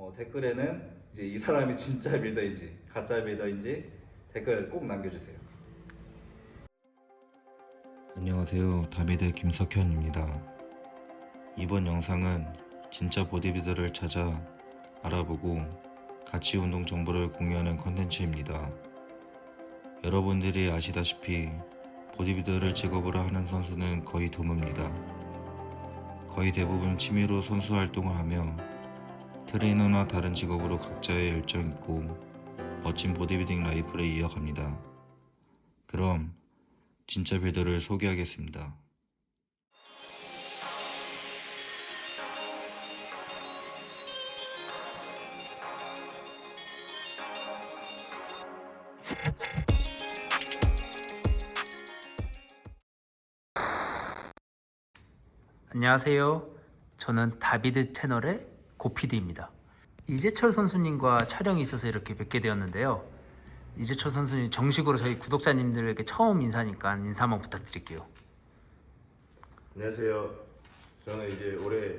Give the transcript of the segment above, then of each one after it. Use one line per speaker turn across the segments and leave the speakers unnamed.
댓글에는 이제 이 사람이 진짜 빌더인지 가짜 빌더인지 댓글 꼭 남겨주세요.
안녕하세요. 다비드 김석현입니다. 이번 영상은 진짜 보디빌더를 찾아 알아보고 같이 운동 정보를 공유하는 컨텐츠입니다. 여러분들이 아시다시피 보디빌더를 직업으로 하는 선수는 거의 드뭅니다. 거의 대부분 취미로 선수 활동을 하며 트레이너나 다른 직업으로 각자의 열정이 있고 멋진 보디빌딩 라이프를 이어갑니다. 그럼 진짜 빌더를 소개하겠습니다.
안녕하세요. 저는 다비드 채널의 고피디입니다. 이재철 선수님과 촬영이 있어서 이렇게 뵙게 되었는데요. 이재철 선수님 정식으로 저희 구독자님들에게 처음 인사니까 인사 한번 부탁드릴게요.
안녕하세요. 저는 이제 올해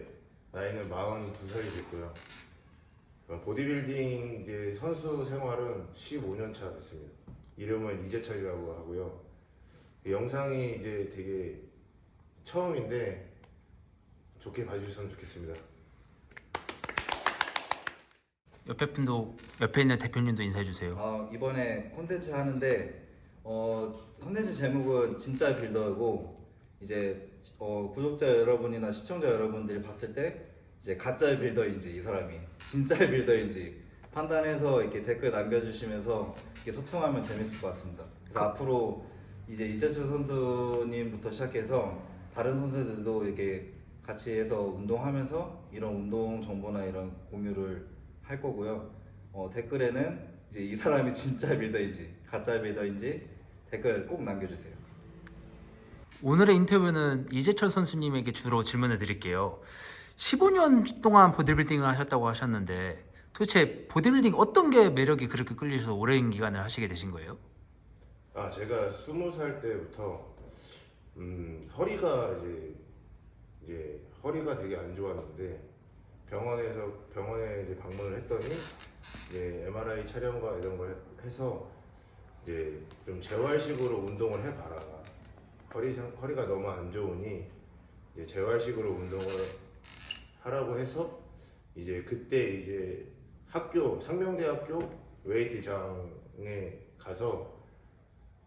나이는 42살이 됐고요. 보디빌딩 이제 선수 생활은 15년 차 됐습니다. 이름은 이재철이라고 하고요. 영상이 이제 되게 처음인데 좋게 봐주셨으면 좋겠습니다.
옆에 있는 대표님도 인사해 주세요.
이번에 콘텐츠 하는데 콘텐츠 제목은 진짜 빌더고 이제 구독자 여러분이나 시청자 여러분들이 봤을 때 이제 가짜 빌더인지 이 사람이 진짜 빌더인지 판단해서 이렇게 댓글 남겨주시면서 이렇게 소통하면 재밌을 것 같습니다. 그래서 앞으로 이제 이재철 선수님부터 시작해서 다른 선수들도 이렇게 같이 해서 운동하면서 이런 운동 정보나 이런 공유를 할 거고요. 댓글에는 이제 이 사람이 진짜 빌더인지 가짜 빌더인지 댓글 꼭 남겨주세요.
오늘의 인터뷰는 이재철 선수님에게 주로 질문을 드릴게요. 15년 동안 보디빌딩을 하셨다고 하셨는데 도대체 보디빌딩 어떤 게 매력이 그렇게 끌리셔서 오랜 기간을 하시게 되신 거예요?
제가 20살 때부터 허리가 이제 허리가 되게 안 좋았는데 병원에 이제 방문을 했더니 이제 MRI 촬영과 이런 걸 해서 이제 좀 재활식으로 운동을 해봐라. 허리가 너무 안 좋으니 이제 재활식으로 운동을 하라고 해서 이제 그때 이제 상명대학교 웨이트장에 가서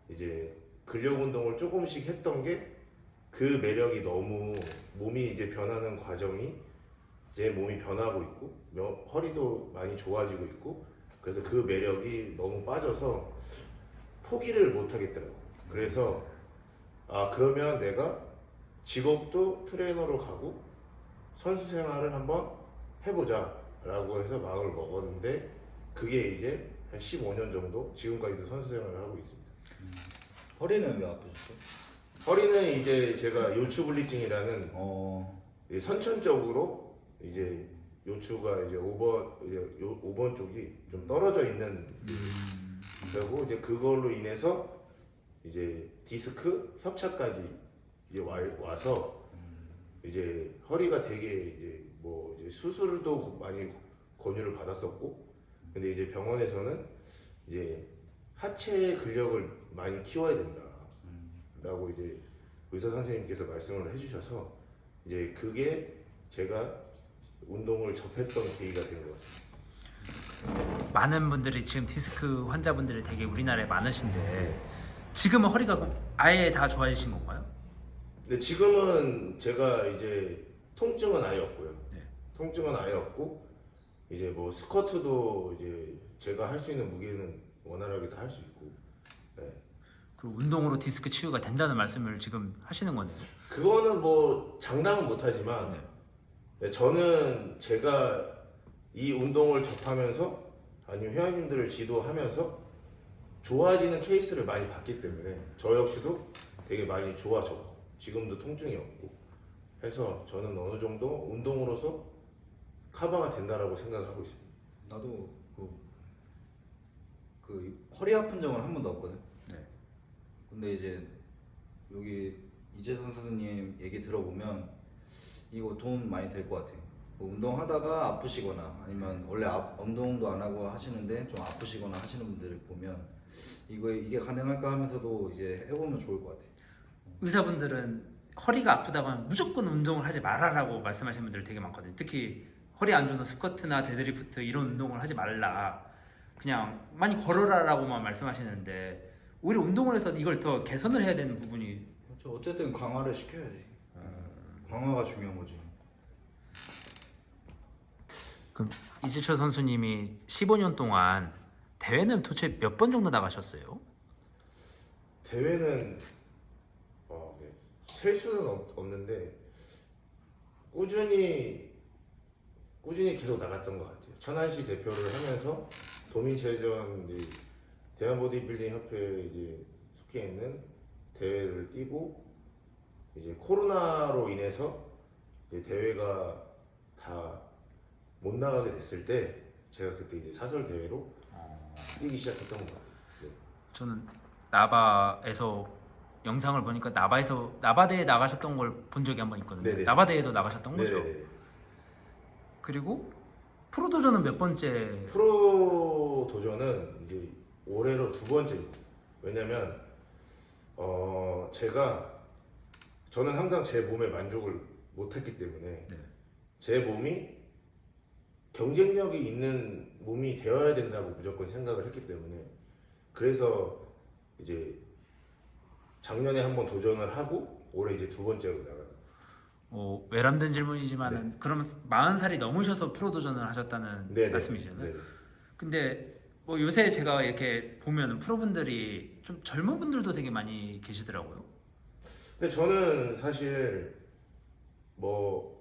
이제 근력 운동을 조금씩 했던 게 그 매력이 너무 몸이 이제 변하는 과정이 제 몸이 변하고 있고 허리도 많이 좋아지고 있고 그래서 그 매력이 너무 빠져서 포기를 못 하겠더라고요. 그래서 그러면 내가 직업도 트레이너로 가고 선수 생활을 한번 해보자 라고 해서 마음을 먹었는데 그게 이제 한 15년 정도 지금까지도 선수 생활을 하고 있습니다.
허리는 왜 아프셨어요?
허리는 이제 제가 요추불리증이라는
어,
선천적으로 이제 요추가 이제 5번 쪽이 좀 떨어져 있는 그리고 이제 그걸로 인해서 이제 디스크 협착까지 이제 와서 이제 허리가 되게 이제 이제 수술도 많이 권유를 받았었고 근데 이제 병원에서는 이제 하체 근력을 많이 키워야 된다라고 이제 의사 선생님께서 말씀을 해주셔서 이제 그게 제가 운동을 접했던 계기가 된 것 같습니다.
많은 분들이 지금 디스크 환자분들이 되게 우리나라에 많으신데 지금은 허리가 아예 다 좋아지신 건가요?
근데 지금은 제가 이제 통증은 아예 없고요.
네.
통증은 아예 없고 이제 스쿼트도 이제 제가 할 수 있는 무게는 원활하게 다 할 수 있고. 네.
그 운동으로 디스크 치유가 된다는 말씀을 지금 하시는 거네요.
그거는 장담은 못하지만 네, 저는 제가 이 운동을 접하면서 아니면 회원님들을 지도하면서 좋아지는 케이스를 많이 봤기 때문에 저 역시도 되게 많이 좋아졌고 지금도 통증이 없고 해서 저는 어느 정도 운동으로서 커버가 된다라고 생각하고 있습니다.
나도 그 허리 아픈 적은 한 번도 없거든.
네.
근데 이제 여기 이재선 선수님 얘기 들어보면 이거 돈 많이 될 것 같아요. 뭐 운동하다가 아프시거나 아니면 원래 운동도 안 하고 하시는데 좀 아프시거나 하시는 분들을 보면 이게 가능할까 하면서도 이제 해보면 좋을 것 같아요.
의사분들은 허리가 아프다고 하면 무조건 운동을 하지 말아라고 말씀하시는 분들 되게 많거든요. 특히 허리 안 좋은 스쿼트나 데드리프트 이런 운동을 하지 말라. 그냥 많이 걸어라라고만 말씀하시는데 오히려 운동을 해서 이걸 더 개선을 해야 되는 부분이
그렇죠. 어쨌든 강화를 시켜야지. 강화가 중요한 거지.
그럼 이재철 선수님이 15년 동안 대회는 도대체 몇 번 정도 나가셨어요?
대회는 네. 셀 수는 없는데 꾸준히 계속 나갔던 것 같아요. 천안시 대표를 하면서 도민체전 대한보디빌딩 협회에 이제 속해 있는 대회를 뛰고 이제 코로나로 인해서 이제 대회가 다 못 나가게 됐을 때 제가 그때 이제 사설 대회로 뛰기 시작했던 것 같아요. 네.
저는 나바에서 영상을 보니까 나바대에 나가셨던 걸 본 적이 한 번 있거든요.
네네.
나바대에도 나가셨던 거죠.
네네네.
그리고 프로도전은 몇 번째?
프로 도전은 이제 올해로 2번째입니다. 왜냐면 저는 항상 제 몸에 만족을 못했기 때문에
네.
제 몸이 경쟁력이 있는 몸이 되어야 된다고 무조건 생각을 했기 때문에 그래서 이제 작년에 한번 도전을 하고 올해 이제 2번째로 나가요.
외람된 질문이지만은 그러면 40살이 넘으셔서 프로도전을 하셨다는
네네.
말씀이시잖아요.
네네.
근데 뭐 요새 제가 이렇게 보면 프로분들이 좀 젊은 분들도 되게 많이 계시더라고요.
근데 저는 사실 뭐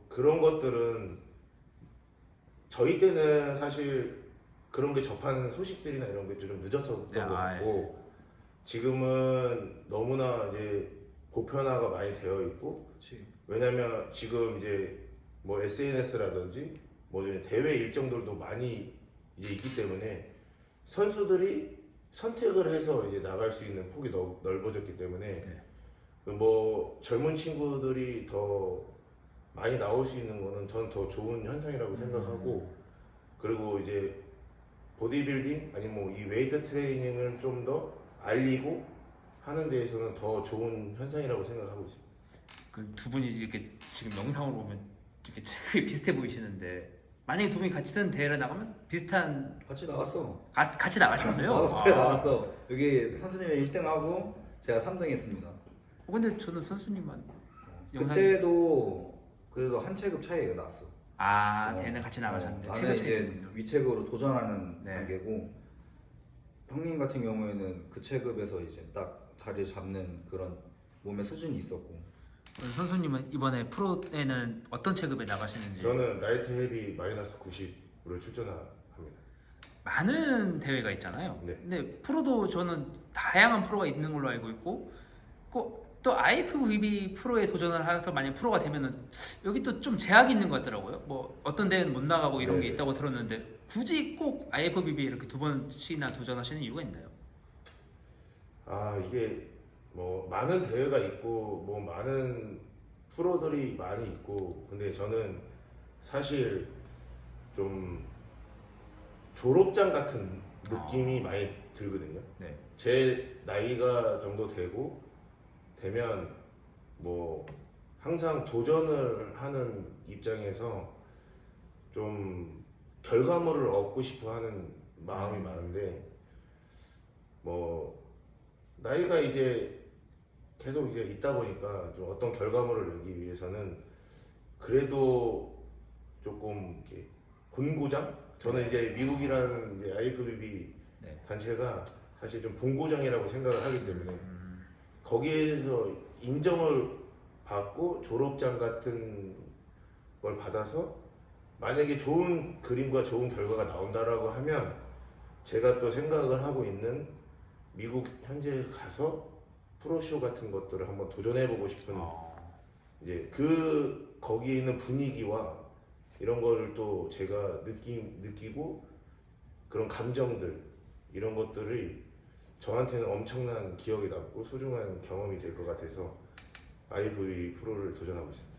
그런 것들은 저희 때는 사실 그런 게 접하는 소식들이나 이런 게 좀 늦었었던
네,
것 같고 지금은 너무나 이제 보편화가 많이 되어 있고
그렇지.
왜냐면 지금 이제 뭐 SNS라든지 뭐 대회 일정들도 많이 이제 있기 때문에 선수들이 선택을 해서 이제 나갈 수 있는 폭이 넓어졌기 때문에 뭐 젊은 친구들이 더 많이 나올 수 있는 거는 전 더 좋은 현상이라고 생각하고 그리고 이제 보디빌딩 아니면 뭐 이 웨이트 트레이닝을 좀 더 알리고 하는 데에서는 더 좋은 현상이라고 생각하고 있습니다.
그 두 분이 이렇게 지금 영상으로 보면 이렇게 되게 비슷해 보이시는데 만약에 두 분이 같이 든 대회를 나가면 비슷한
같이 나갔어.
같이 나가셨어요?
나도 그래 나갔어. 여기 선수님이 1등하고 제가 3등했습니다.
근데 저는 선수님만
그때도 그래도 한 체급 차이가 났어.
대회는 같이 나가셨는데
나는
체급
이제
차이군요.
위체급으로 도전하는
네.
단계고 형님 같은 경우에는 그 체급에서 이제 딱 자리 잡는 그런 몸의 수준이 있었고
그럼 선수님은 이번에 프로에는 어떤 체급에 나가시는지
저는 라이트 헤비 마이너스 90으로 출전합니다.
많은 대회가 있잖아요.
네.
근데 프로도 저는 다양한 프로가 있는 걸로 알고 있고 또 IFBB 프로에 도전을 해서 만약 프로가 되면은 여기 또 좀 제약이 있는 것 같더라고요. 뭐 어떤 대회는 못 나가고 이런 게
네네.
있다고 들었는데 굳이 꼭 IFBB 이렇게 2번씩이나 도전하시는 이유가 있나요?
이게 뭐 많은 대회가 있고 뭐 많은 프로들이 많이 있고 근데 저는 사실 좀 졸업장 같은 느낌이 많이 들거든요.
네.
제 나이가 정도 되면 뭐 항상 도전을 하는 입장에서 좀 결과물을 얻고 싶어 하는 마음이 많은데 뭐 나이가 이제 계속 이제 있다 보니까 좀 어떤 결과물을 내기 위해서는 그래도 조금 이렇게 본고장? 저는 이제 미국이라는 이제 IFBB
네.
단체가 사실 좀 본고장이라고 생각을 하기 때문에 거기에서 인정을 받고 졸업장 같은 걸 받아서 만약에 좋은 그림과 좋은 결과가 나온다라고 하면 제가 또 생각을 하고 있는 미국 현지에 가서 프로쇼 같은 것들을 한번 도전해보고 싶은 이제 거기에 있는 분위기와 이런 거를 또 제가 느끼고 그런 감정들 이런 것들이 저한테는 엄청난 기억에 남고 소중한 경험이 될 것 같아서 IFBB 프로를 도전하고 있습니다.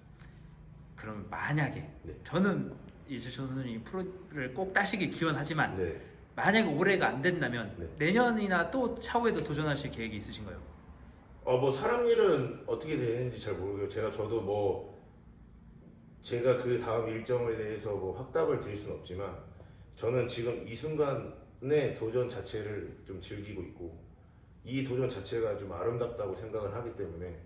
그럼 만약에
네.
저는 이재철 선수님 프로를 꼭 따시길 기원하지만
네.
만약에 올해가 안 된다면
네.
내년이나 또 차후에도 도전하실 계획이 있으신가요?
뭐 사람 일은 어떻게 되는지 잘 모르고요. 저도 뭐 제가 그 다음 일정에 대해서 뭐 확답을 드릴 수는 없지만 저는 지금 이 순간의 도전 자체를 좀 즐기고 있고 이 도전 자체가 좀 아름답다고 생각을 하기 때문에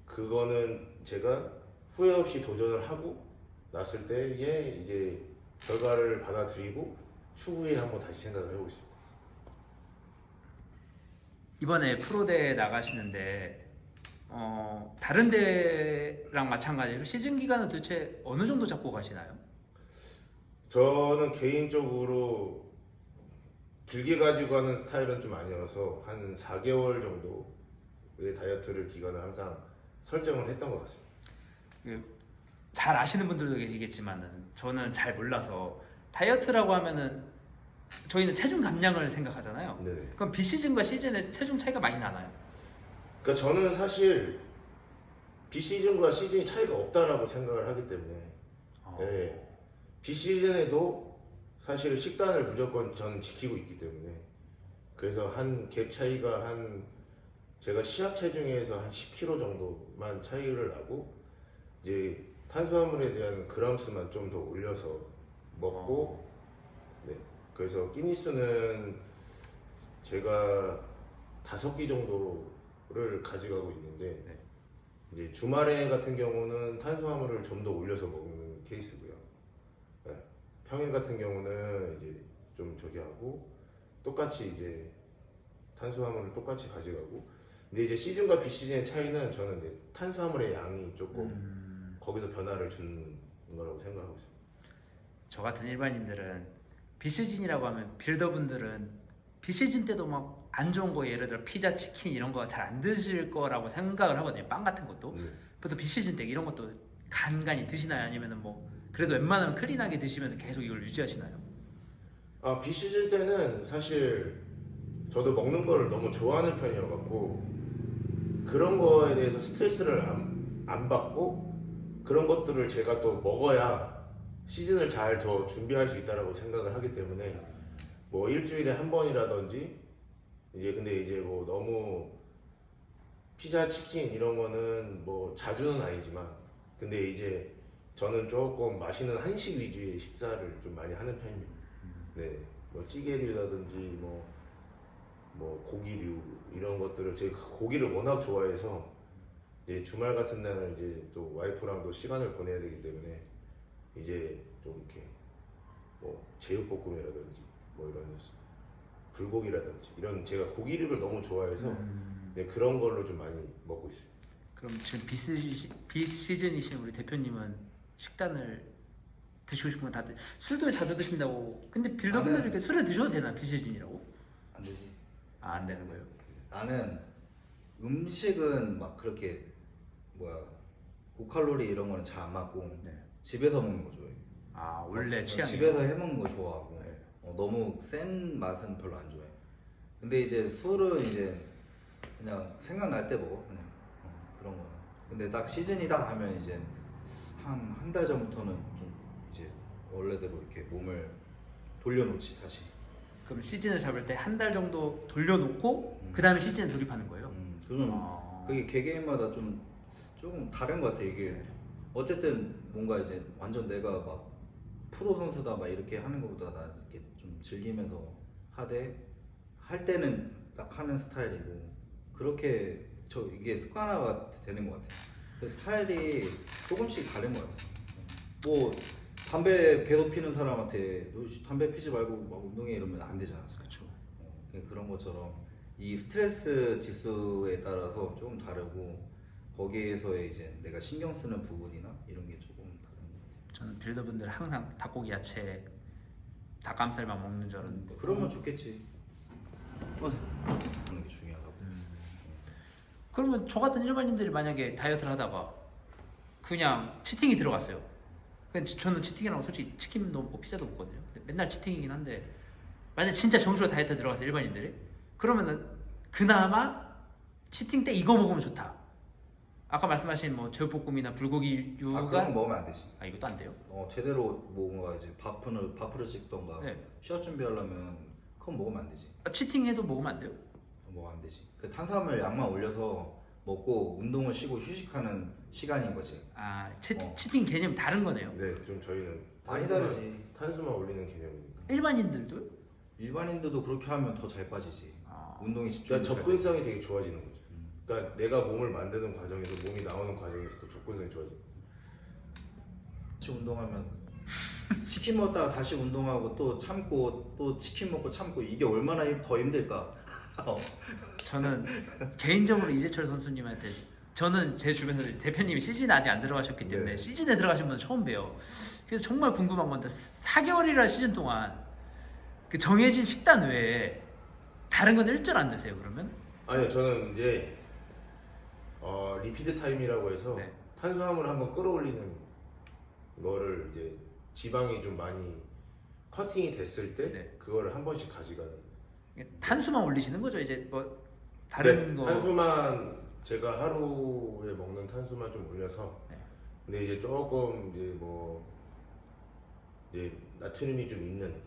그거는 제가 후회 없이 도전을 하고 났을 때에 이제 결과를 받아들이고 추후에 한번 다시 생각을 해보겠습니다.
이번에 프로대회 나가시는데 다른 대회랑 마찬가지로 시즌 기간은 도대체 어느 정도 잡고 가시나요?
저는 개인적으로 길게 가지고 가는 스타일은 좀 아니어서 한 4개월 정도의 다이어트를 기간을 항상 설정을 했던 것 같습니다.
잘 아시는 분들도 계시겠지만은 저는 잘 몰라서 다이어트라고 하면은 저희는 체중 감량을 생각하잖아요.
네네.
그럼 비시즌과 시즌의 체중 차이가 많이 나나요?
그러니까 저는 사실 비시즌과 시즌이 차이가 없다라고 생각을 하기 때문에 예, 비시즌에도 사실 식단을 무조건 저는 지키고 있기 때문에 그래서 한 갭 차이가 제가 시합 체중에서 한 10kg 정도만 차이를 나고 이제 탄수화물에 대한 그람 수만 좀 더 올려서 먹고 네 그래서 끼니 수는 제가 5끼 정도를 가져가고 있는데
네.
이제 주말에 같은 경우는 탄수화물을 좀 더 올려서 먹는 케이스고요. 네. 평일 같은 경우는 이제 좀 저기 하고 똑같이 이제 탄수화물을 똑같이 가져가고 근데 이제 시즌과 비시즌의 차이는 저는 이제 탄수화물의 양이 조금 거기서 변화를 주는 거라고 생각하고 있습니다.
저 같은 일반인들은 비시즌이라고 하면 빌더분들은 비시즌 때도 막 안 좋은 거 예를 들어 피자, 치킨 이런 거 잘 안 드실 거라고 생각을 하거든요. 빵 같은 것도.
네.
보통 비시즌 때 이런 것도 간간히 드시나요? 아니면은 뭐 그래도 웬만하면 클린하게 드시면서 계속 이걸 유지하시나요?
비시즌 때는 사실 저도 먹는 거를 너무 좋아하는 편이어갖고 그런 거에 대해서 스트레스를 안 받고 그런 것들을 제가 또 먹어야 시즌을 잘 더 준비할 수 있다라고 생각을 하기 때문에 뭐 일주일에 한 번이라든지 근데 이제 뭐 너무 피자, 치킨 이런 거는 뭐 자주는 아니지만 근데 이제 저는 조금 맛있는 한식 위주의 식사를 좀 많이 하는 편입니다. 네, 뭐 찌개류라든지 뭐 고기류 이런 것들을 제가 고기를 워낙 좋아해서 이제 주말 같은 날은 이제 또 와이프랑도 시간을 보내야 되기 때문에 이제 좀 이렇게 뭐 제육볶음이라든지 뭐 이런 불고기라든지 이런 제가 고기류를 너무 좋아해서 네, 그런 걸로 좀 많이 먹고 있어요.
그럼 지금 비시즌이신 우리 대표님은 식단을 드시고 싶은 건 다들 술도 자주 드신다고. 근데 빌더분들
나는-
이렇게 술을 드셔도 되나 비시즌이라고?
안 되지.
안 되는 거예요.
나는 음식은 막 그렇게 고칼로리 이런 거는 잘 안 맞고
네.
집에서 먹는 거 좋아해.
원래 취향이.
집에서 해 먹는 거 좋아하고
네.
너무 센 맛은 별로 안 좋아해. 근데 이제 술은 이제 그냥 생각날 때 먹어 그냥 그런 거. 근데 딱 시즌이다 하면 이제 한 달 전부터는 좀 이제 원래대로 이렇게 몸을 돌려놓지 다시.
그럼 시즌을 잡을 때 한 달 정도 돌려놓고 그 다음에 시즌에 돌입하는 거예요?
저는 그게 개개인마다 좀 조금 다른 것 같아. 이게 어쨌든 뭔가 이제 완전 내가 막 프로 선수다 막 이렇게 하는 것보다 나 이렇게 좀 즐기면서 할 때는 딱 하는 스타일이고 그렇게 이게 습관화가 되는 것 같아. 그 스타일이 조금씩 다른 것 같아. 뭐 담배 계속 피는 사람한테 너 담배 피지 말고 막 운동해 이러면 안 되잖아.
그렇죠.
그런 것처럼 이 스트레스 지수에 따라서 조금 다르고 거기에서의 이제 내가 신경 쓰는 부분이나 이런 게 조금 다른 것 같아요.
저는 빌더분들 항상 닭고기, 야채, 닭가슴살만 먹는 줄 알았는데.
그러면 좋겠지. 하는 게 중요하다고.
그러면 저 같은 일반인들이 만약에 다이어트를 하다가 그냥 치팅이 들어갔어요. 근데 저는 치팅이라고 솔직히 치킨도 먹고 피자도 먹거든요. 근데 맨날 치팅이긴 한데 만약 진짜 정수로 다이어트 들어가서 일반인들이 그러면은 그나마 치팅 때 이거 먹으면 좋다. 아까 말씀하신 뭐 제육볶음이나 불고기
그런 건
유가
먹으면 안 되지.
이것도 안 돼요?
제대로 뭔가 이제 밥을 찍던가
네.
시합 준비하려면 그건 먹으면 안 되지.
치팅해도 먹으면 안 돼요?
먹으면 안 되지. 그 탄수화물 양만 올려서 먹고 운동을 쉬고 휴식하는 시간인 거지.
치팅 개념 다른 거네요.
네, 좀 저희는
많이 다르지.
탄수만 올리는 개념입니다.
일반인들도?
일반인들도 그렇게 하면 더 잘 빠지지. 운동에 집중이
그러니까 접근성이 되게 좋아지는 거죠. 그러니까 내가 몸을 만드는 과정에서 몸이 나오는 과정에서도 접근성이 좋아지는 거죠.
같이 운동하면 치킨 먹다가 다시 운동하고 또 참고 또 치킨 먹고 참고 이게 얼마나 더 힘들까.
저는 개인적으로 이재철 선수님한테 저는 제 주변에서 대표님이 시즌에 아직 안 들어가셨기 때문에
네.
시즌에 들어가신 분은 처음 봬요. 그래서 정말 궁금한 건데 4개월이라 시즌 동안 그 정해진 식단 외에 다른 건 일절 안 드세요 그러면?
아니요, 저는 이제 리피드 타임이라고 해서
네.
탄수화물 한번 끌어올리는 거를 이제 지방이 좀 많이 커팅이 됐을 때
네.
그거를 한 번씩 가져가는.
탄수만 올리시는 거죠 이제 뭐 다른
네,
거
탄수만 제가 하루에 먹는 탄수만 좀 올려서.
네.
근데 이제 조금 이제 뭐 이제 나트륨이 좀 있는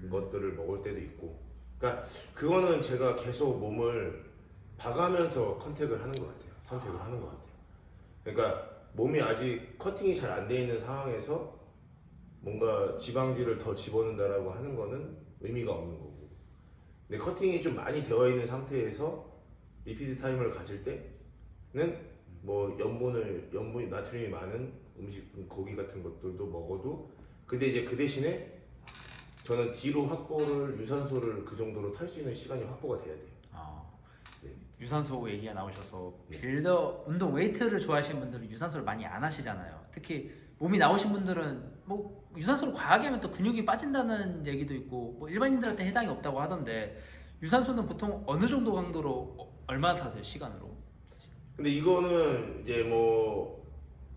것들을 먹을 때도 있고. 그러니까 그거는 제가 계속 몸을 봐가면서 컨택을 하는 것 같아요. 선택을 하는 것 같아요. 그러니까 몸이 아직 커팅이 잘 안 돼 있는 상황에서 뭔가 지방질을 더 집어넣는다라고 하는 거는 의미가 없는 거고. 근데 커팅이 좀 많이 되어 있는 상태에서 리피드 타임을 가질 때는 뭐 염분이 나트륨이 많은 음식, 고기 같은 것들도 먹어도, 근데 이제 그 대신에 저는 뒤로 유산소를 그 정도로 탈 수 있는 시간이 확보가 돼야 돼요. 네.
유산소 얘기가 나오셔서
네.
빌더 운동 웨이트를 좋아하시는 분들은 유산소를 많이 안 하시잖아요. 특히 몸이 나오신 분들은 뭐 유산소를 과하게 하면 또 근육이 빠진다는 얘기도 있고 뭐 일반인들한테 해당이 없다고 하던데 유산소는 보통 어느 정도 강도로 얼마나 타세요 시간으로?
근데 이거는 이제 뭐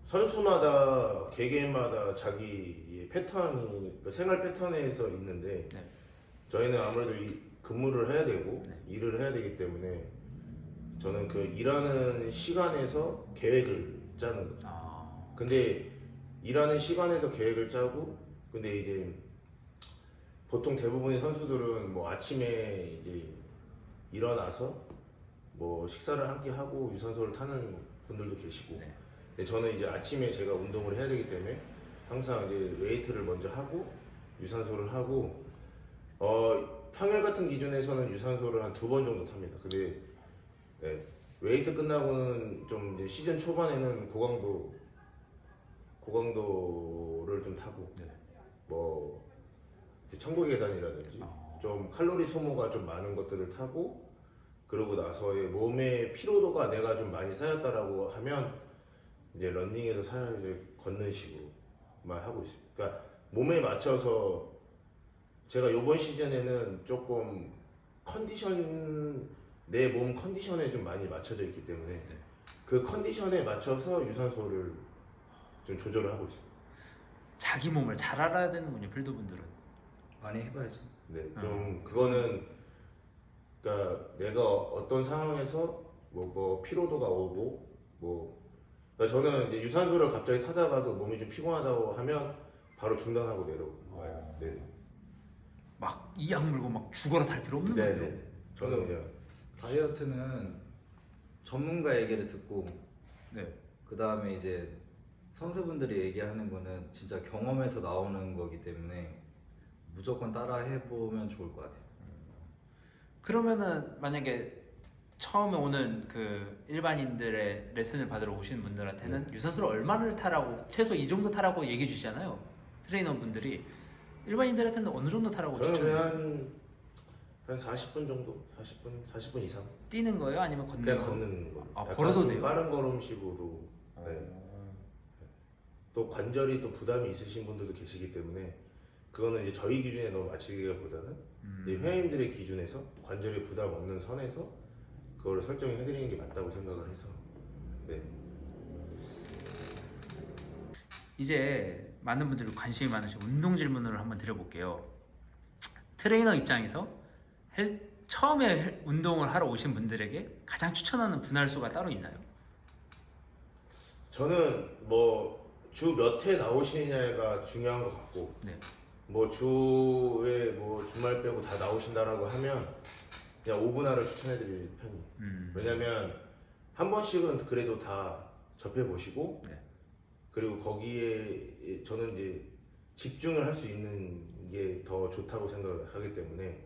선수마다 개개인마다 자기 패턴이, 그러니까 생활 패턴에서 있는데
네.
저희는 아무래도 근무를 해야 되고
네.
일을 해야 되기 때문에 저는 그 일하는 시간에서 계획을 짜는 거예요. 근데 일하는 시간에서 계획을 짜고, 근데 이제 보통 대부분의 선수들은 뭐 아침에 이제 일어나서 뭐 식사를 함께 하고 유산소를 타는 분들도 계시고.
네.
근데 저는 이제 아침에 제가 운동을 해야 되기 때문에 항상 이제 웨이트를 먼저 하고 유산소를 하고, 평일 같은 기준에서는 유산소를 한 2번 정도 탑니다. 근데 네, 웨이트 끝나고는 좀 이제 시즌 초반에는 고강도를 좀 타고,
네.
뭐 이제 천국의 계단이라든지 좀 칼로리 소모가 좀 많은 것들을 타고, 그러고 나서의 몸의 피로도가 내가 좀 많이 쌓였다라고 하면 이제 런닝에서 살을 이제 걷는 식으로만 하고 있습니다. 그러니까 몸에 맞춰서 제가 이번 시즌에는 조금 내 몸 컨디션에 좀 많이 맞춰져 있기 때문에 그 컨디션에 맞춰서 유산소를 좀 조절을 하고 있습니다.
자기 몸을 잘 알아야 되는군요 빌더분들은.
많이 해봐야지.
네, 좀 그거는 그러니까 내가 어떤 상황에서 뭐 피로도가 오고 그러니까 저는 이제 유산소를 갑자기 타다가도 몸이 좀 피곤하다고 하면 바로 중단하고 내려와요. 네,
막 이 약 물고 막 죽어라 탈 필요 없는 거예요.
네. 저는 그냥
다이어트는 전문가 얘기를 듣고
네.
그 다음에 이제 선수분들이 얘기하는 거는 진짜 경험에서 나오는 거기 때문에 무조건 따라 해보면 좋을 것 같아요.
그러면은 만약에 처음에 오는 그 일반인들의 레슨을 받으러 오시는 분들한테는 유산소를 얼마를 타라고 최소 이 정도 타라고 얘기해 주시잖아요. 트레이너 분들이 일반인들한테는 어느 정도 타라고
저는
추천해요?
그냥 한 40분 정도, 40분 이상
뛰는 거예요? 아니면 걷는
그냥
거?
걷는 거. 약간
걸어도
좀
돼요?
빠른 걸음식으로. 네. 또 관절이 또 부담이 있으신 분들도 계시기 때문에 그거는 이제 저희 기준에 너무 맞추기보다는 이제 회원님들의 기준에서 관절에 부담 없는 선에서 그거를 설정해 드리는 게 맞다고 생각을 해서. 네.
이제 많은 분들이 관심이 많으신 운동 질문을 한번 드려볼게요. 트레이너 입장에서 처음에 운동을 하러 오신 분들에게 가장 추천하는 분할수가 따로 있나요?
저는 뭐 주 몇 회 나오시느냐가 중요한 것 같고
네.
뭐 주에 뭐 주말 빼고 다 나오신다라고 하면 그냥 오분할을 추천해드릴 편이에요. 왜냐면 한 번씩은 그래도 다 접해보시고
네.
그리고 거기에 저는 이제 집중을 할 수 있는 게 더 좋다고 생각하기 때문에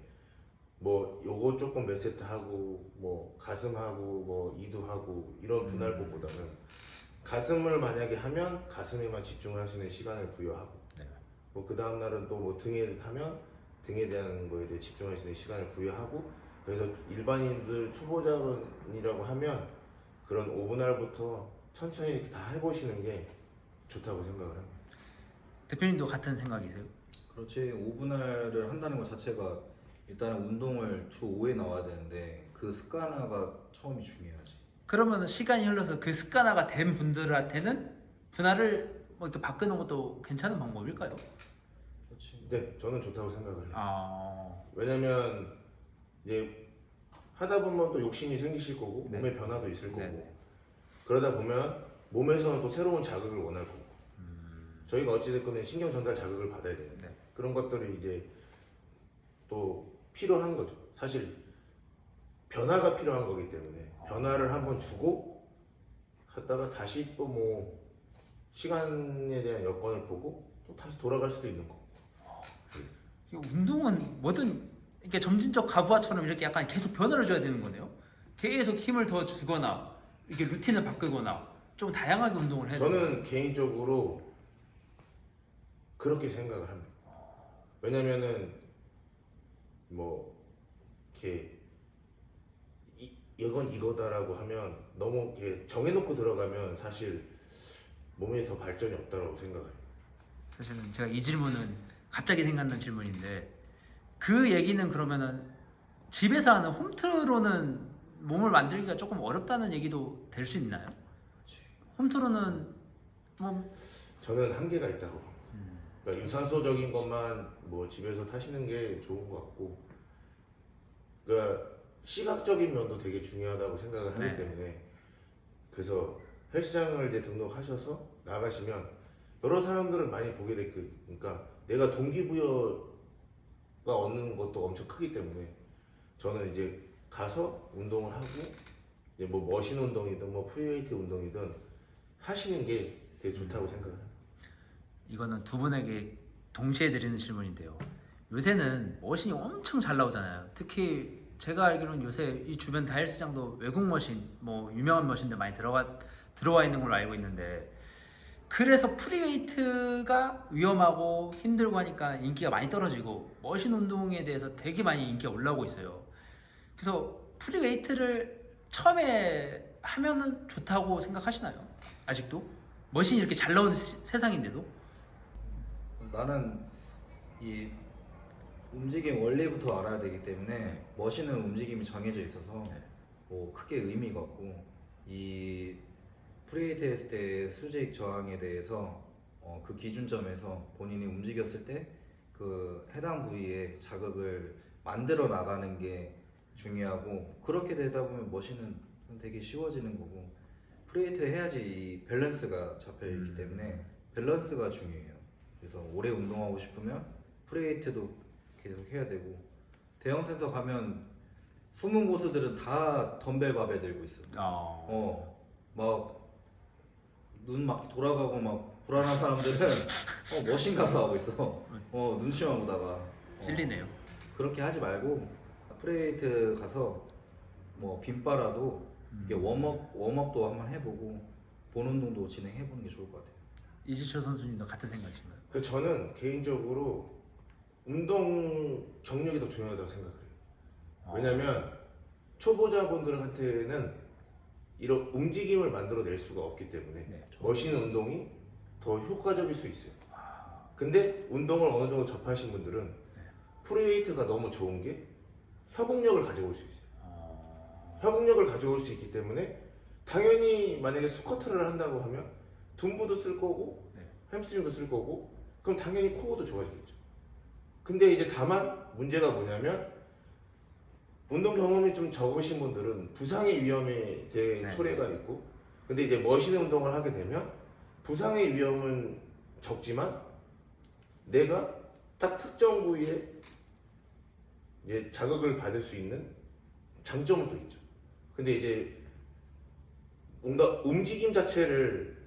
뭐 요거 조금 몇 세트 하고 뭐 가슴 하고 뭐 이두 하고 이런 분할법보다는 가슴을 만약에 하면 가슴에만 집중을 할 수 있는 시간을 부여하고
네.
뭐 그 다음 날은 또 뭐 등에 하면 등에 대한 거에 대해 집중할 수 있는 시간을 부여하고 그래서 일반인들 초보자분이라고 하면 그런 5분할부터 천천히 이렇게 다 해보시는 게 좋다고 생각을 합니다.
대표님도 같은 생각이세요?
그렇지. 5분할을 한다는 것 자체가 일단은 운동을 주 5회 나와야 되는데 그 습관화가 처음이 중요하지.
그러면 시간이 흘러서 그 습관화가 된 분들한테는 분할을 뭐 이렇게 바꾸는 것도 괜찮은 방법일까요?
그렇지.
네, 저는 좋다고 생각을 해요.
아,
왜냐면 이제 하다 보면 또 욕심이 생기실 거고
네.
몸에 변화도 있을 거고
네.
그러다 보면 몸에서는 또 새로운 자극을 원할 거고 저희가 어찌됐건 신경 전달 자극을 받아야 되는데
네.
그런 것들이 이제 또 필요한 거죠. 사실 변화가 필요한 거기 때문에 변화를 한번 주고 하다가 다시 또 뭐 시간에 대한 여건을 보고 또 다시 돌아갈 수도 있는 거고.
이 운동은 뭐든 이렇게 점진적 가부화처럼 이렇게 약간 계속 변화를 줘야 되는 거네요. 계속 힘을 더 주거나 이렇게 루틴을 바꾸거나 좀 다양하게 운동을 해야 돼요.
저는 개인적으로 그렇게 생각을 합니다. 왜냐면은 뭐 이렇게 이건 이거다라고 하면 너무 이렇게 정해놓고 들어가면 사실 몸에 더 발전이 없다라고 생각해요.
사실은 제가 이 질문은 갑자기 생각난 질문인데 그 얘기는 그러면은 집에서 하는 홈트로는 몸을 만들기가 조금 어렵다는 얘기도 될 수 있나요? 홈트로는 뭐
저는 한계가 있다고 봅니다. 그러니까 유산소적인 것만 뭐 집에서 타시는 게 좋은 것 같고, 그러니까 시각적인 면도 되게 중요하다고 생각을 하기
네.
때문에 그래서 헬스장을 이제 등록하셔서 나가시면 여러 사람들을 많이 보게 되니까 내가 동기부여가 얻는 것도 엄청 크기 때문에 저는 이제 가서 운동을 하고 이제 뭐 머신 운동이든 뭐 프리웨이트 운동이든 하시는 게 되게 좋다고 생각해요.
이거는 두 분에게 동시에 드리는 질문인데요. 요새는 머신이 엄청 잘 나오잖아요. 특히 제가 알기로는 요새 이 주변 다 헬스장도 외국 머신, 뭐 유명한 머신들 많이 들어와 있는 걸로 알고 있는데 그래서 프리웨이트가 위험하고 힘들고 하니까 인기가 많이 떨어지고 머신 운동에 대해서 되게 많이 인기가 올라오고 있어요. 그래서 프리웨이트를 처음에 하면은 좋다고 생각하시나요? 아직도? 머신이 이렇게 잘 나오는 세상인데도?
나는 이 움직임 원리부터 알아야 되기 때문에 머신은 움직임이 정해져 있어서 뭐 크게 의미가 없고 이 프리웨이트 했을 때 수직 저항에 대해서 그 기준점에서 본인이 움직였을 때 그 해당 부위에 자극을 만들어 나가는 게 중요하고 그렇게 되다 보면 머신은 되게 쉬워지는 거고 프리웨이트 해야지 이 밸런스가 잡혀 있기 때문에 밸런스가 중요해요. 그래서 오래 운동하고 싶으면 프리웨이트도 계속 해야 되고 대형 센터 가면 숨은 고수들은 다 덤벨 바벨 들고 있어. 막 눈 막 돌아가고 막 불안한 사람들은 머신 가서 하고 있어. 눈치만 보다가
찔리네요.
그렇게 하지 말고 프리웨이트 가서 뭐 빈바라도 이게 웜업도 한번 해보고 본 운동도 진행해보는 게 좋을 것 같아요.
이지철 선수님도 같은 생각이신가요?
그 저는 개인적으로 운동 경력이 더 중요하다고 생각해요. 왜냐면 초보자분들한테는 이런 움직임을 만들어낼 수가 없기 때문에
네.
머신 운동이 더 효과적일 수 있어요. 근데 운동을 어느 정도 접하신 분들은 프리웨이트가 너무 좋은 게 협응력을 가져올 수 있어요. 협응력을 가져올 수 있기 때문에 당연히 만약에 스쿼트를 한다고 하면 둔부도 쓸 거고
네.
햄스트링도 쓸 거고 그럼 당연히 코어도 좋아지겠죠. 근데 이제 다만 문제가 뭐냐면 운동 경험이 좀 적으신 분들은 부상의 위험에 대해
네.
초래가 있고 근데 이제 머신의 운동을 하게 되면 부상의 위험은 적지만 내가 딱 특정 부위에 이제 자극을 받을 수 있는 장점은 또 있죠. 근데 이제 뭔가 움직임 자체를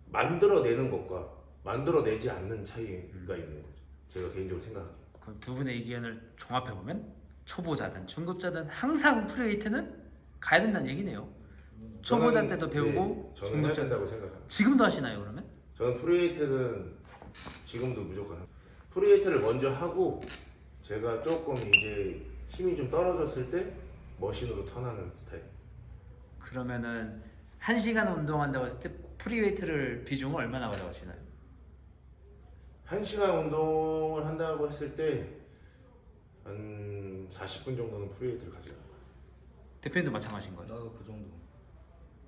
만들어내는 것과 만들어내지 않는 차이가 있는 거죠. 제가 개인적으로 생각하기에.
그럼 두 분의 의견을 종합해 보면 초보자든 중급자든 항상 프리웨이트는 가야 된다는 얘기네요. 초보자
저는,
때도 배우고
네, 저는 해야
중급자
된다고 생각합니다.
지금도 하시나요 그러면?
저는 프리웨이트는 지금도 무조건 합니다. 프리웨이트를 먼저 하고 제가 조금 이제 힘이 좀 떨어졌을 때 머신으로 턴하는 스타일.
그러면은 1시간 운동한다고 했을 때 프리웨이트를 비중을 얼마나 가져가시나요?
1시간 운동을 한다고 했을 때 한 40분 정도는 프리웨이트를 가져가는 거예요.
대표님도 마찬가지인 거예요?
나도 그 정도.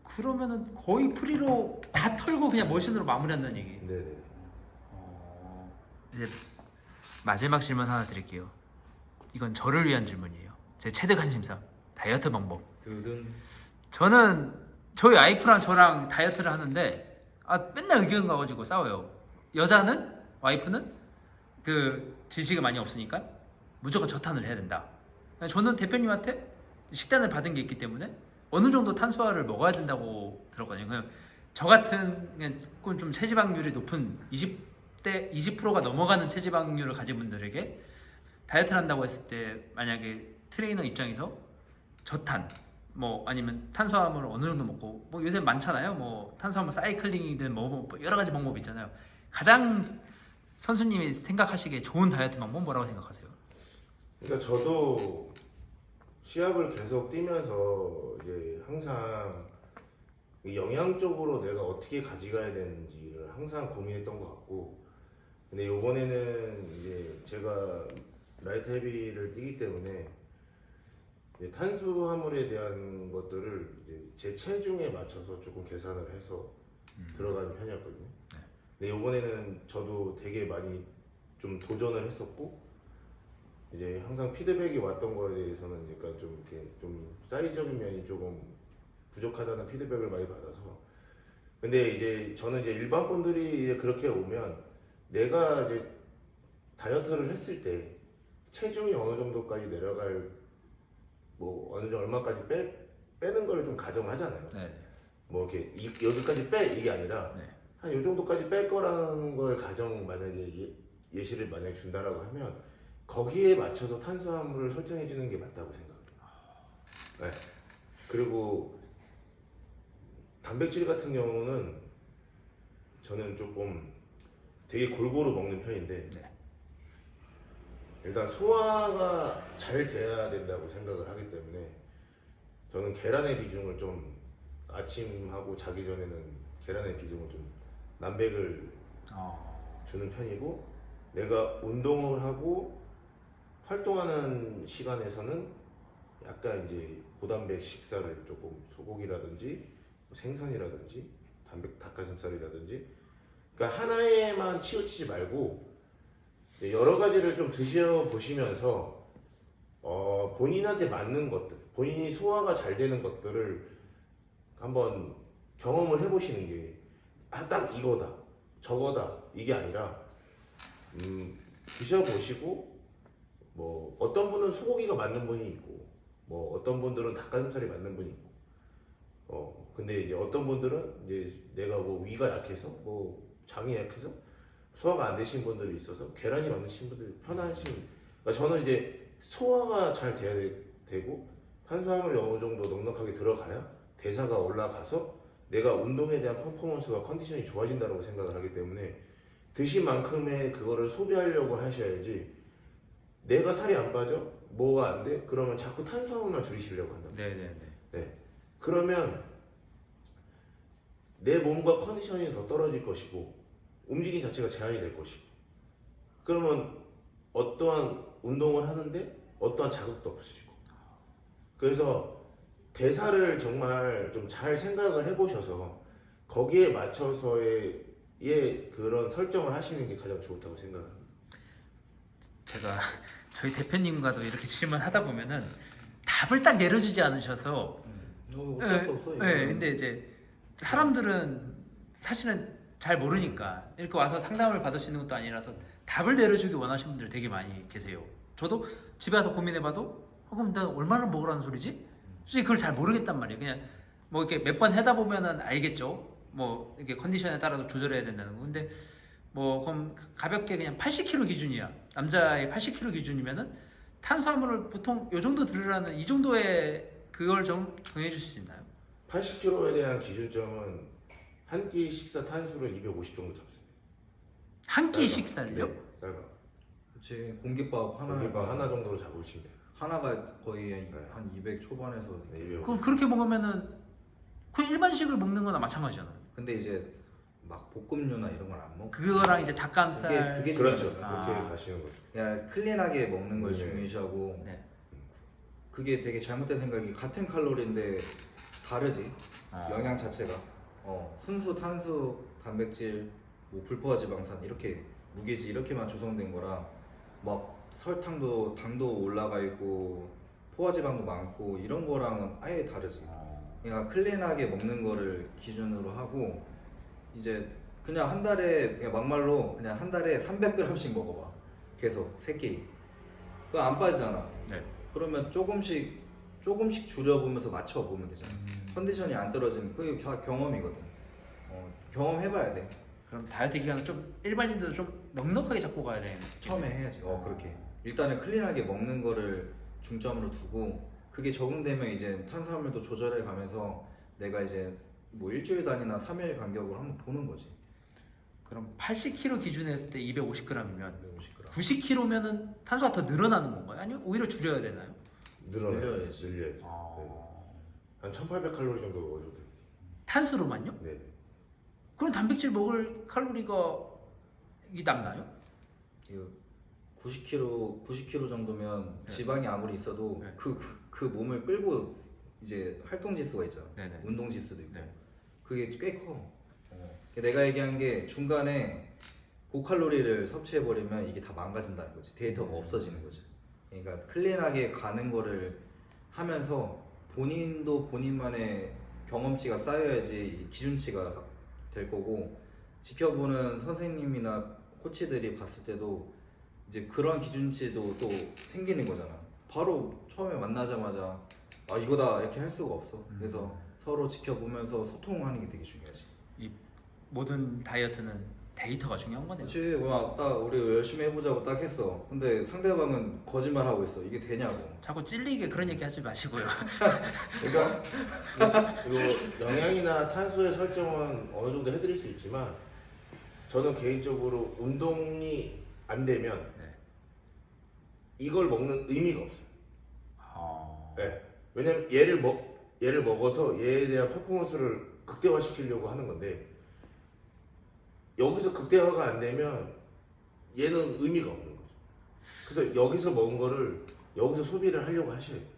그러면은 거의 프리로 다 털고 그냥 머신으로 마무리한다는 얘기.
네네.
이제 마지막 질문 하나 드릴게요. 이건 저를 위한 질문이에요. 제 최대 관심사 다이어트 방법.
그든
저는 저희 와이프랑 저랑 다이어트를 하는데 맨날 의견 가가지고 싸워요. 여자는 와이프는 그 지식이 많이 없으니까 무조건 저탄을 해야 된다. 저는 대표님한테 식단을 받은 게 있기 때문에 어느 정도 탄수화를 먹어야 된다고 들었거든요. 그냥 저 같은 그냥 좀 체지방률이 높은 20%가 넘어가는 체지방률을 가진 분들에게 다이어트를 한다고 했을 때 만약에 트레이너 입장에서 저탄 뭐 아니면 탄수화물을 어느 정도 먹고 뭐 요새 많잖아요. 뭐 탄수화물 사이클링이든 뭐 여러 가지 방법이 있잖아요. 가장 선수님이 생각하시기에 좋은 다이어트 방법 뭐라고 생각하세요?
그러니까 저도 시합을 계속 뛰면서 이제 항상 영양적으로 내가 어떻게 가져가야 되는지를 항상 고민했던 것 같고, 근데 이번에는 이제 제가 라이트 헤비를 뛰기 때문에 이제 탄수화물에 대한 것들을 이제 제 체중에 맞춰서 조금 계산을 해서 들어가는 편이었거든요. 근데 이번에는 저도 되게 많이 좀 도전을 했었고, 이제 항상 피드백이 왔던 거에 대해서는 약간 좀 이렇게 좀 사이적인 면이 조금 부족하다는 피드백을 많이 받아서, 근데 이제 저는 이제 일반 분들이 이제 그렇게 오면 내가 이제 다이어트를 했을 때 체중이 어느 정도까지 내려갈 뭐 어느 정도 얼마까지 빼는 걸 좀 가정하잖아요.
네.
뭐 이렇게 여기까지 빼 이게 아니라
네.
한 요 정도까지 뺄 거라는 걸 가정 만약에 예시를 만약에 준다라고 하면 거기에 맞춰서 탄수화물을 설정해 주는 게 맞다고 생각해요. 네. 그리고 단백질 같은 경우는 저는 조금 되게 골고루 먹는 편인데
네.
일단 소화가 잘 돼야 된다고 생각을 하기 때문에 저는 계란의 비중을 좀 아침하고 자기 전에는 계란의 비중을 좀 남백을 주는 편이고, 내가 운동을 하고 활동하는 시간에서는 약간 이제 고단백 식사를 조금 소고기라든지 생선이라든지 닭가슴살이라든지, 그러니까 하나에만 치우치지 말고 여러 가지를 좀 드셔보시면서 본인한테 맞는 것들, 본인이 소화가 잘 되는 것들을 한번 경험을 해보시는 게 딱 이거다 저거다 이게 아니라 드셔보시고, 뭐 어떤 분은 소고기가 맞는 분이 있고 뭐 어떤 분들은 닭가슴살이 맞는 분이 있고 근데 이제 어떤 분들은 이제 내가 뭐 위가 약해서 뭐 장이 약해서 소화가 안 되신 분들이 있어서 계란이 맞으신 분들이 편하신, 그러니까 저는 이제 소화가 잘 돼야 되고 탄수화물이 어느 정도 넉넉하게 들어가야 대사가 올라가서 내가 운동에 대한 퍼포먼스와 컨디션이 좋아진다고 생각을 하기 때문에 드신 만큼의 그거를 소비하려고 하셔야지, 내가 살이 안 빠져? 뭐가 안 돼? 그러면 자꾸 탄수화물만 줄이시려고 한다.
네네네.
네. 그러면 내 몸과 컨디션이 더 떨어질 것이고 움직임 자체가 제한이 될 것이고, 그러면 어떠한 운동을 하는데 어떠한 자극도 없으시고, 그래서 대사를 정말 좀 잘 생각을 해보셔서 거기에 맞춰서의 그런 설정을 하시는 게 가장 좋다고 생각합니다.
제가 저희 대표님과도 이렇게 질문하다 보면은 답을 딱 내려주지 않으셔서
어쩔 수 없어.
네, 근데 이제 사람들은 사실은 잘 모르니까 이렇게 와서 상담을 받을 수 있는 것도 아니라서 답을 내려주기 원하시는 분들 되게 많이 계세요. 저도 집에 와서 고민해봐도 그럼 내가 얼마나 먹으라는 소리지? 솔직히 그걸 잘 모르겠단 말이에요. 그냥 뭐 이렇게 몇 번 하다 보면은 알겠죠. 뭐 이렇게 컨디션에 따라서 조절해야 된다는 거. 근데 뭐 그럼 가볍게 그냥 80kg 기준이야. 남자의 80kg 기준이면은 탄수화물을 보통 요 정도 들으라는 이 정도의 그걸 좀 정해줄 수 있나요?
80kg에 대한 기준점은 한 끼 식사 탄수를 250 정도 잡습니다.
한 끼
쌀밥.
식사를요?
네, 쌀밥.
그렇지. 공깃밥 하나.
고기밥 하나 정도로 잡으시면 돼요.
하나가 거의 한 200 초반에서.
네, 250.
그럼 그렇게 먹으면은 그 일반식을 먹는 거나 마찬가지잖아요.
근데 이제 막 볶음류나 이런 걸 안 먹고.
그거랑 이제 닭가슴살.
그게
그렇죠.
중요하죠.
그렇게
아.
가시는 거죠.
그냥 클린하게 먹는 걸
네.
중요시하고.
네.
그게 되게 잘못된 생각이 같은 칼로리인데 다르지.
아.
영양 자체가. 순수, 탄수, 단백질, 뭐 불포화 지방산 이렇게 무게지 이렇게만 조성된 거라 막 설탕도 당도 올라가 있고 포화 지방도 많고 이런 거랑은 아예 다르지. 그러니까 클린하게 먹는 거를 기준으로 하고 이제 그냥 한 달에 그냥 막말로 그냥 한 달에 300g씩 먹어봐. 계속 세 끼. 그거 안 빠지잖아.
네.
그러면 조금씩 줄여보면서 맞춰보면 되잖아. 컨디션이 안 떨어지면 그게 다 경험이거든. 경험해봐야 돼.
그럼 다이어트 기간은 좀 일반인들도 좀 넉넉하게 잡고 가야 되는.
처음에 해야지. 그렇게. 일단은 클린하게 먹는 거를 중점으로 두고 그게 적응되면 이제 탄수화물도 조절해 가면서 내가 이제 뭐 일주일 단위나 3일 간격으로 한번 보는 거지.
그럼 80kg 기준에 했을 때 250g이면
150g.
90kg면은 탄수가 더 늘어나는 건가요? 아니면 오히려 줄여야 되나요?
늘려야지.
늘려야지.
아.
네. 한 1800칼로리 정도 먹어줘도 돼요.
탄수로만요?
네. 네.
그럼 단백질 먹을 칼로리가 이 남나요?
이거 90kg 정도면
네.
지방이 아무리 있어도
네.
그 몸을 끌고 이제 활동 지수가 있잖아.
네네.
운동 지수도 있고.
네.
그게 꽤 커. 내가 얘기한 게 중간에 고칼로리를 섭취해 버리면 이게 다 망가진다는 거지. 데이터가 없어지는 거지. 그러니까 클린하게 가는 거를 하면서 본인도 본인만의 경험치가 쌓여야지 이 기준치가 될 거고 지켜보는 선생님이나 코치들이 봤을 때도 이제 그런 기준치도 또 생기는 거잖아. 바로 처음에 만나자마자 아 이거다 이렇게 할 수가 없어. 그래서 서로 지켜보면서 소통하는 게 되게 중요하지.
이 모든 다이어트는 데이터가 중요한 거네요.
그렇지. 딱 우리 열심히 해보자고 딱 했어. 근데 상대방은 거짓말 하고 있어. 이게 되냐고.
자꾸 찔리게 그런 얘기 하지 마시고요.
그러니까 이거 영양이나 탄수의 설정은 어느 정도 해드릴 수 있지만 저는 개인적으로 운동이 안 되면
네.
이걸 먹는 의미가 없어요.
아...
네. 왜냐면 얘를 먹어서 얘에 대한 퍼포먼스를 극대화시키려고 하는 건데 여기서 극대화가 안 되면 얘는 의미가 없는 거죠. 그래서 여기서 먹은 거를 여기서 소비를 하려고 하셔야 돼요.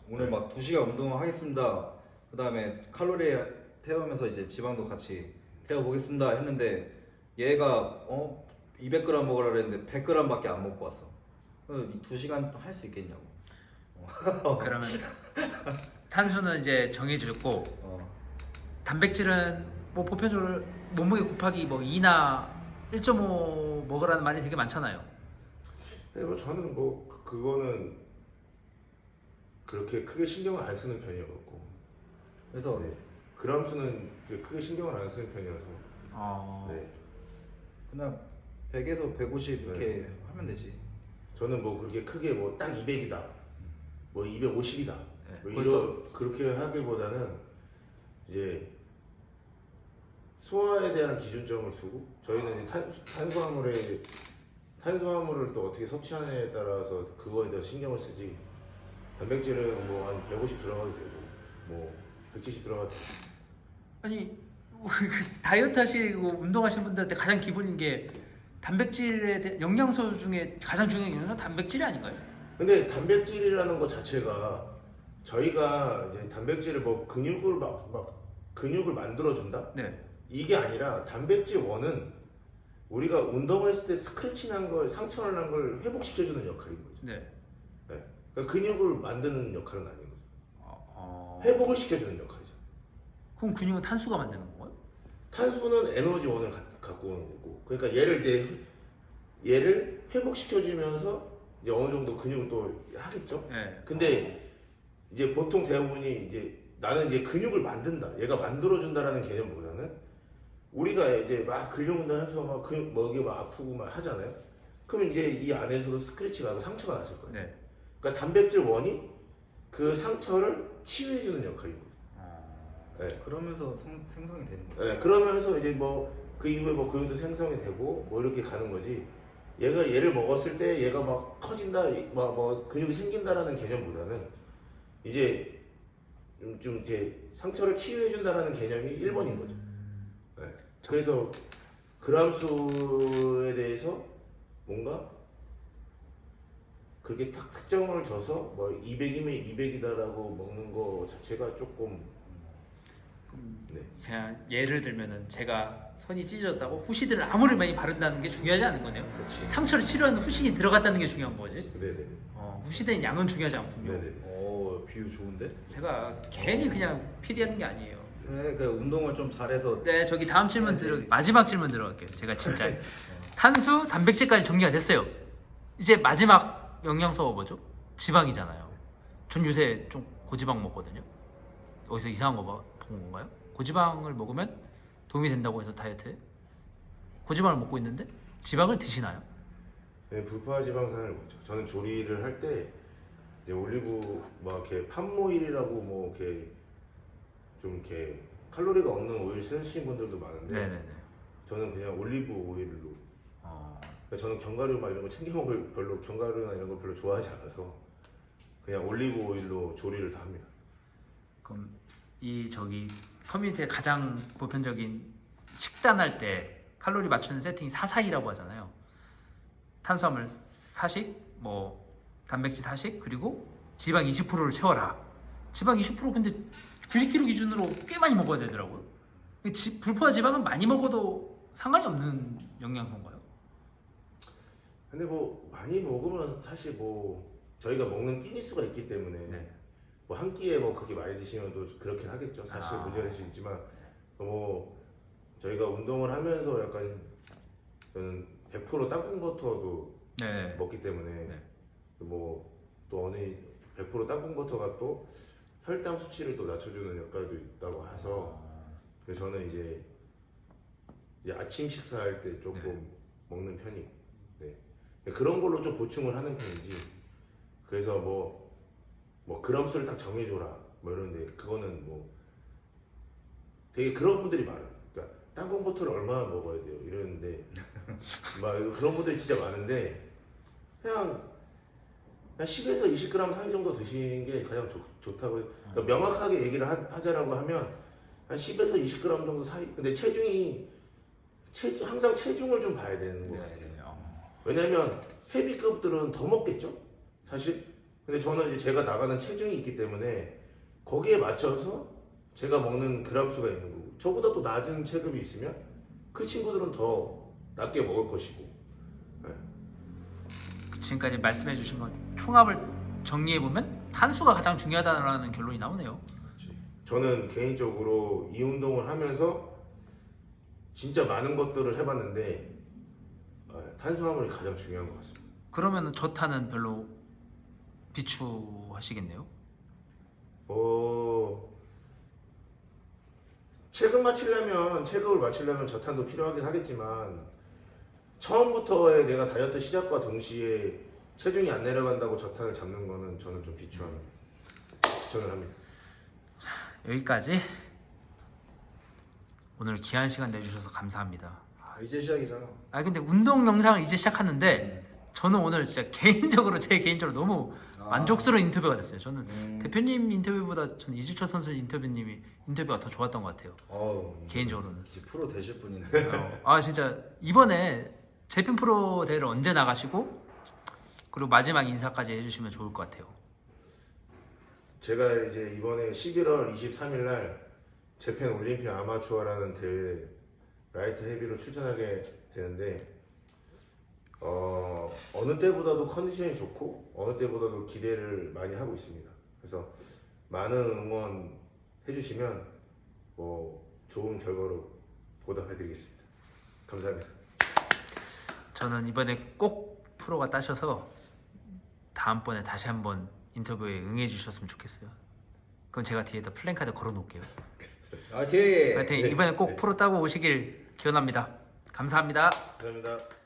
오늘 막 2시간 운동을 하겠습니다. 그 다음에 칼로리 태우면서 이제 지방도 같이 태워보겠습니다 했는데 얘가 200g 먹으라 그랬는데 100g밖에 안 먹고 왔어. 이 2시간 할 수 있겠냐고.
그러면 탄수는 이제 정해졌고 단백질은 뭐 보편적으로 몸무게 곱하기 뭐 2나 1.5 먹으라는 말이 되게 많잖아요.
네, 뭐 저는 뭐 그거는 그렇게 크게 신경을 안 쓰는 편이었고
그래서
네. 그람 수는 크게 신경을 안 쓰는 편이어서 네.
그냥 100에서 150 이렇게 하면 되지.
저는 뭐 그렇게 크게 뭐 딱 200이다 뭐 250이다 뭐
벌써-
그렇게 하기보다는 이제 소화에 대한 기준점을 두고 저희는 이제 탄수화물을 또 어떻게 섭취하느냐에 따라서 그거에 대해서 신경을 쓰지 단백질은 뭐 한 150 들어가도 되고 뭐 170 들어가도 되고
아니 다이어트 하시고 운동하시는 분들한테 가장 기본인 게 단백질에 대한 영양소 중에 가장 중요한 영양소 단백질이 아닌가요?
근데 단백질이라는 것 자체가 저희가 이제 단백질을 뭐 근육을 만들어준다?
네.
이게 아니라 단백질 원은 우리가 운동했을 때 스크래치 난 걸 상처를 난 걸 회복시켜주는 역할인 거죠.
네.
네. 그러니까 근육을 만드는 역할은 아닌 거죠. 회복을 시켜주는 역할이죠.
그럼 근육은 탄수가 만드는 건가요?
탄수는 에너지원을 갖고 오는 거고, 그러니까 얘를 회복시켜주면서 이제 어느 정도 근육을 또 하겠죠.
네.
근데 이제 보통 대부분이 이제 나는 이제 근육을 만든다, 얘가 만들어준다라는 개념보다는 우리가 이제 막 근력 운동해서 막 이게 막 아프고 막 하잖아요. 그럼 이제 이 안에서도 스크래치가 나고 상처가 났을 거예요.
네.
그러니까 단백질 원이 그 상처를 치유해주는 역할인 거죠. 네.
그러면서 생성이 되는 거예요.
네, 그러면서 이제 뭐 그 이후에 뭐 근육도 생성이 되고 뭐 이렇게 가는 거지. 얘를 먹었을 때 얘가 막 커진다, 뭐 근육이 생긴다라는 개념보다는 이제 좀 이제 상처를 치유해준다라는 개념이 1번인 거죠. 네. 그래서 그람수에 대해서 뭔가 그렇게 딱 특정을 줘서 뭐 200이면 200이다라고 먹는 거 자체가 조금 네.
그냥 예를 들면은 제가 손이 찢어졌다고 후시들을 아무리 많이 바른다는 게 중요하지 않은 거네요.
그렇지.
상처를 치료하는 후신이 들어갔다는 게 중요한 거지.
네네네.
후시된 양은 중요하지 않군요.
네네네.
비유 좋은데?
제가 괜히 그냥 PD하는 게 아니에요.
그래, 그 운동을 좀 잘해서
네, 저기 다음 질문 마지막 질문 들어갈게요. 제가 진짜 탄수, 단백질까지 정리가 됐어요. 이제 마지막 영양소가 뭐죠? 지방이잖아요. 전 요새 좀 고지방 먹거든요. 어디서 이상한 거 본 건가요? 고지방을 먹으면 도움이 된다고 해서 다이어트에 고지방을 먹고 있는데 지방을 드시나요?
네, 불포화 지방산을 먹죠. 저는 조리를 할 때 이제 올리브 막 이렇게 팜오일이라고 뭐 이렇게 좀 이렇게 칼로리가 없는 오일 쓰시는 분들도 많은데
네네네.
저는 그냥 올리브 오일로. 그러니까 저는 견과류 막 이런 거 챙겨 먹을 별로 견과류나 이런 거 별로 좋아하지 않아서 그냥 올리브 오일로 조리를 다 합니다.
그럼 이 저기 커뮤니티의 가장 보편적인 식단할 때 칼로리 맞추는 세팅이 4-4-2라고 하잖아요. 탄수화물 4식, 뭐 단백질 4식, 그리고 지방 20%를 채워라. 지방 20% 근데 90kg 기준으로 꽤 많이 먹어야 되더라고요. 불포화 지방은 많이 먹어도 상관이 없는 영양소인가요?
근데 뭐 많이 먹으면 사실 뭐 저희가 먹는 끼니 수가 있기 때문에
네.
뭐 한 끼에 뭐 그렇게 많이 드시면 또 그렇긴 하겠죠. 사실 문제가 될 수 있지만 뭐 저희가 운동을 하면서 약간 저는 100% 땅콩 버터도
네.
먹기 때문에
네.
뭐 또 어느 100% 땅콩 버터가 또 혈당 수치를 또 낮춰주는 역할도 있다고 해서 그래서 저는 이제 아침 식사할 때 조금 먹는 편이고 네. 그런 걸로 좀 보충을 하는 편이지. 그래서 뭐 그램수를 딱 정해줘라 뭐 이런데 그거는 뭐 되게 그런 분들이 많아요. 그러니까 땅콩 버터를 얼마나 먹어야 돼요 이러는데 막 그런 분들이 진짜 많은데 그냥 10에서 20g 사이 정도 드시는 게 가장 좋다고 해요. 그러니까 명확하게 얘기를 하자라고 하면 한 10에서 20g 정도 사이. 근데 항상 체중을 좀 봐야 되는 것 같아요. 왜냐면 헤비급들은 더 먹겠죠 사실. 근데 저는 이제 제가 나가는 체중이 있기 때문에 거기에 맞춰서 제가 먹는 그램 수가 있는 거고, 저보다 또 낮은 체급이 있으면 그 친구들은 더 낮게 먹을 것이고. 네.
지금까지 말씀해 주신 건 총합을 정리해 보면 탄수가 가장 중요하다는 결론이 나오네요.
저는 개인적으로 이 운동을 하면서 진짜 많은 것들을 해봤는데 탄수화물이 가장 중요한 것 같습니다.
그러면은 저탄은 별로 비추하시겠네요.
체급을 맞추려면 저탄도 필요하긴 하겠지만 처음부터의 내가 다이어트 시작과 동시에 체중이 안 내려간다고 저탄을 잡는 거는 저는 좀 추천을 합니다.
여기까지. 오늘 귀한 시간 내주셔서 감사합니다.
이제 시작이잖아.
근데 운동 영상을 이제 시작하는데 저는 오늘 진짜 제 개인적으로 너무 만족스러운 인터뷰가 됐어요. 저는 대표님 인터뷰보다 저는 이지철 선수 인터뷰가 더 좋았던 것 같아요. 개인적으로는.
이제 프로 되실 분인데.
진짜 이번에 재팬 프로 대회를 언제 나가시고 그리고 마지막 인사까지 해주시면 좋을 것 같아요.
제가 이제 이번에 11월 23일 날 재팬 올림피아 아마추어라는 대회 라이트 헤비로 출전하게 되는데 어느 때보다도 컨디션이 좋고 어느 때보다도 기대를 많이 하고 있습니다. 그래서 많은 응원 해주시면 좋은 결과로 보답해드리겠습니다. 감사합니다.
저는 이번에 꼭 프로가 따셔서 다음번에 다시 한번 인터뷰에 응해 주셨으면 좋겠어요. 그럼 제가 뒤에다 플랜카드 걸어 놓을게요.
화이팅!
하여튼 이번에 꼭 프로 따고 오시길 기원합니다. 감사합니다.
감사합니다.